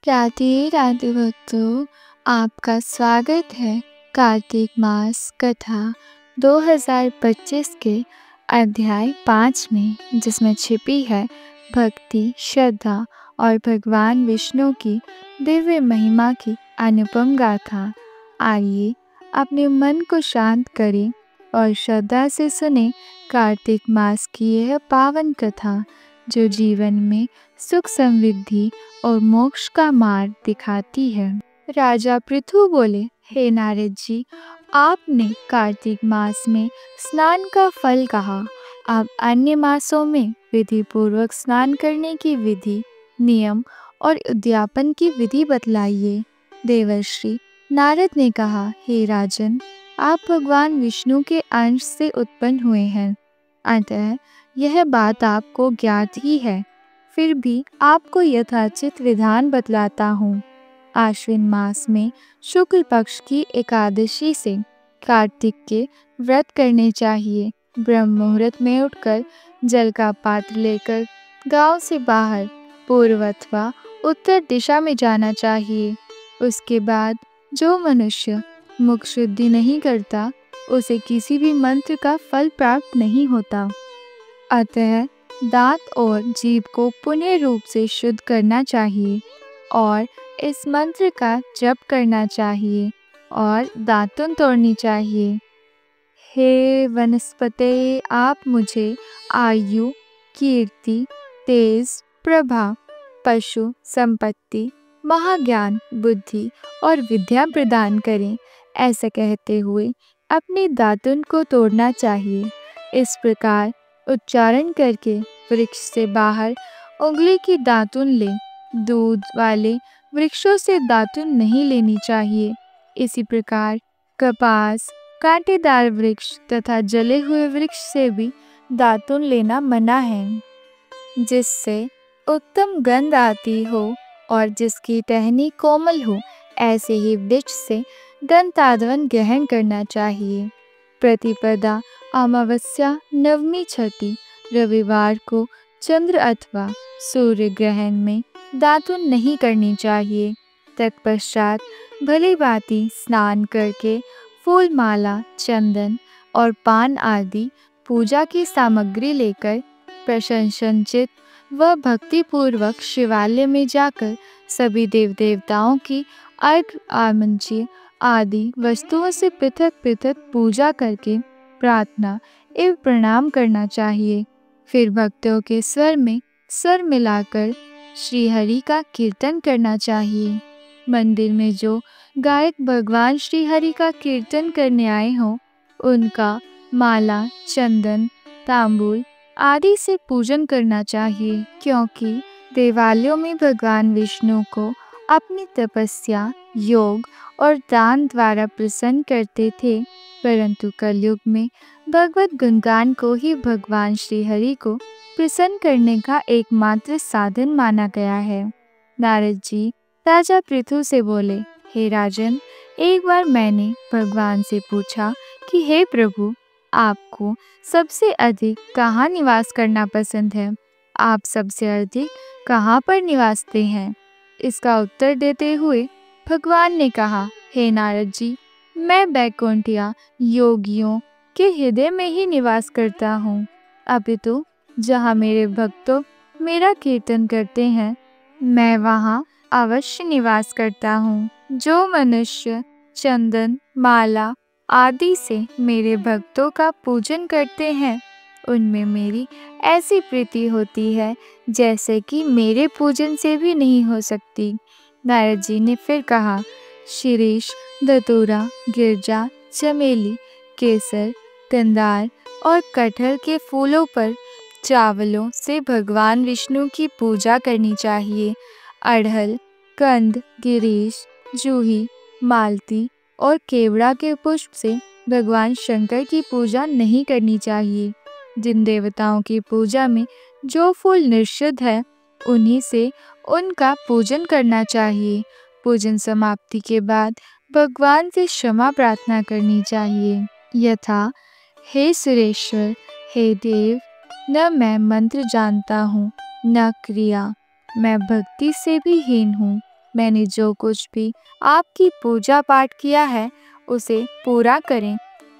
राधे राधे भक्तों, आपका स्वागत है कार्तिक मास कथा 2025 के अध्याय 5 में, जिसमें छिपी है भक्ति, श्रद्धा और भगवान विष्णु की दिव्य महिमा की अनुपम गाथा। आइए अपने मन को शांत करें और श्रद्धा से सुने कार्तिक मास की यह पावन कथा, जो जीवन में सुख, समृद्धि और मोक्ष का मार्ग दिखाती है। राजा पृथु बोले, हे नारद जी, आपने कार्तिक मास में स्नान का फल कहा। अब अन्य मासों में विधि पूर्वक स्नान करने की विधि, नियम और उद्यापन की विधि बतलाइए। देवर्षि नारद ने कहा, हे राजन, आप भगवान विष्णु के अंश से उत्पन्न हुए हैं, अतः यह बात आपको ज्ञात ही है। फिर भी आपको यथाचित विधान बतलाता हूँ। आश्विन मास में शुक्ल पक्ष की एकादशी से कार्तिक के व्रत करने चाहिए। ब्रह्म मुहूर्त में उठकर जल का पात्र लेकर गांव से बाहर पूर्व अथवा उत्तर दिशा में जाना चाहिए। उसके बाद जो मनुष्य मुख शुद्धि नहीं करता, उसे किसी भी मंत्र का फल प्राप्त नहीं होता। अतः दांत और जीभ को पुण्य रूप से शुद्ध करना चाहिए और इस मंत्र का जप करना चाहिए और दातुन तोड़नी चाहिए। हे वनस्पते, आप मुझे आयु, कीर्ति, तेज, प्रभा, पशु, संपत्ति, महाज्ञान, बुद्धि और विद्या प्रदान करें, ऐसा कहते हुए अपने दातुन को तोड़ना चाहिए। इस प्रकार उच्चारण करके वृक्ष से बाहर उंगली की दातुन ले। दूध वाले वृक्षों से दातुन नहीं लेनी चाहिए। इसी प्रकार कपास, कांटेदार वृक्ष तथा जले हुए वृक्ष से भी दातुन लेना मना है, जिससे उत्तम गंध आती हो और जिसकी टहनी कोमल हो, ऐसे ही वृक्ष से दंताध्वन ग्रहण करना चाहिए। प्रतिपदा, अमावस्या, नवमी, छठी, रविवार को चंद्र अथवा सूर्य ग्रहण में दातुन नहीं करनी चाहिए। तत्पश्चात भली भांति स्नान करके फूल माला, चंदन और पान आदि पूजा की सामग्री लेकर प्रसन्नचित्त व भक्तिपूर्वक शिवालय में जाकर सभी देव देवताओं की अर्घ्य, आमंत्रण आदि वस्तुओं से पृथक पृथक पूजा करके प्रार्थना एवं प्रणाम करना चाहिए। फिर भक्तों के स्वर में स्वर मिलाकर श्री हरि का कीर्तन करना चाहिए। मंदिर में जो गायक भगवान श्री हरि का कीर्तन करने आए हों, उनका माला, चंदन, तांबूल आदि से पूजन करना चाहिए, क्योंकि देवालयों में भगवान विष्णु को अपनी तपस्या, योग और दान द्वारा प्रसन्न करते थे, परंतु कलयुग में भगवत गुणगान को ही भगवान श्री हरि को प्रसन्न करने का एकमात्र साधन माना गया है। नारद जी राजा पृथु से बोले, हे राजन, एक बार मैंने भगवान से पूछा कि हे प्रभु, आपको सबसे अधिक कहाँ निवास करना पसंद है? आप सबसे अधिक कहाँ पर निवासते हैं? इसका उत्तर देते हुए भगवान ने कहा, हे नारद जी, मैं वैकुंठिया योगियों के हृदय में ही निवास करता हूँ। अपितु जहाँ मेरे भक्तों मेरा कीर्तन करते हैं, मैं वहाँ अवश्य निवास करता हूँ। जो मनुष्य चंदन, माला आदि से मेरे भक्तों का पूजन करते हैं, उनमें मेरी ऐसी प्रीति होती है जैसे कि मेरे पूजन से भी नहीं हो सकती। नारद जी ने फिर कहा, शिरीष, धतूरा, गिरजा, चमेली, केसर, कंदार और कटहल के फूलों पर चावलों से भगवान विष्णु की पूजा करनी चाहिए। अड़हल, कंद, गिरीश, जूही, मालती और केवड़ा के पुष्प से भगवान शंकर की पूजा नहीं करनी चाहिए। जिन देवताओं की पूजा में जो फूल निषिद्ध है, उन्हीं से उनका पूजन करना चाहिए। पूजन समाप्ति के बाद भगवान से क्षमा प्रार्थना करनी चाहिए, यथा, हे सुरेश्वर, हे देव, न मैं मंत्र जानता हूँ, न क्रिया, मैं भक्ति से भी हीन हूँ। मैंने जो कुछ भी आपकी पूजा पाठ किया है उसे पूरा करें।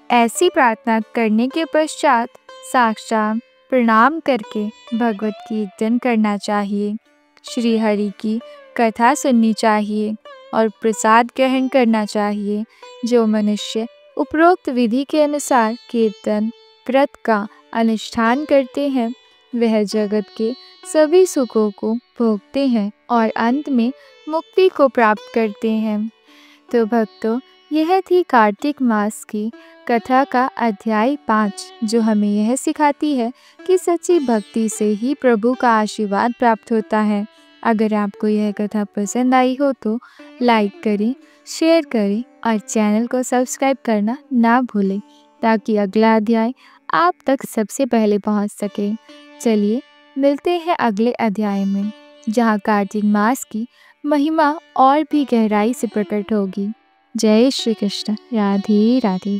ऐसी प्रार्थना करने के पश्चात साष्टांग प्रणाम करके भगवत कीर्तन करना चाहिए, श्री हरि की कथा सुननी चाहिए और प्रसाद ग्रहण करना चाहिए। जो मनुष्य उपरोक्त विधि के अनुसार कीर्तन व्रत का अनुष्ठान करते हैं वह जगत के सभी सुखों को भोगते हैं और अंत में मुक्ति को प्राप्त करते हैं। तो भक्तों, यह थी कार्तिक मास की कथा का अध्याय 5, जो हमें यह सिखाती है कि सच्ची भक्ति से ही प्रभु का आशीर्वाद प्राप्त होता है। अगर आपको यह कथा पसंद आई हो तो लाइक करें, शेयर करें और चैनल को सब्सक्राइब करना ना भूलें, ताकि अगला अध्याय आप तक सबसे पहले पहुंच सके। चलिए मिलते हैं अगले अध्याय में, जहां कार्तिक मास की महिमा और भी गहराई से प्रकट होगी। जय श्री कृष्ण। राधे राधे।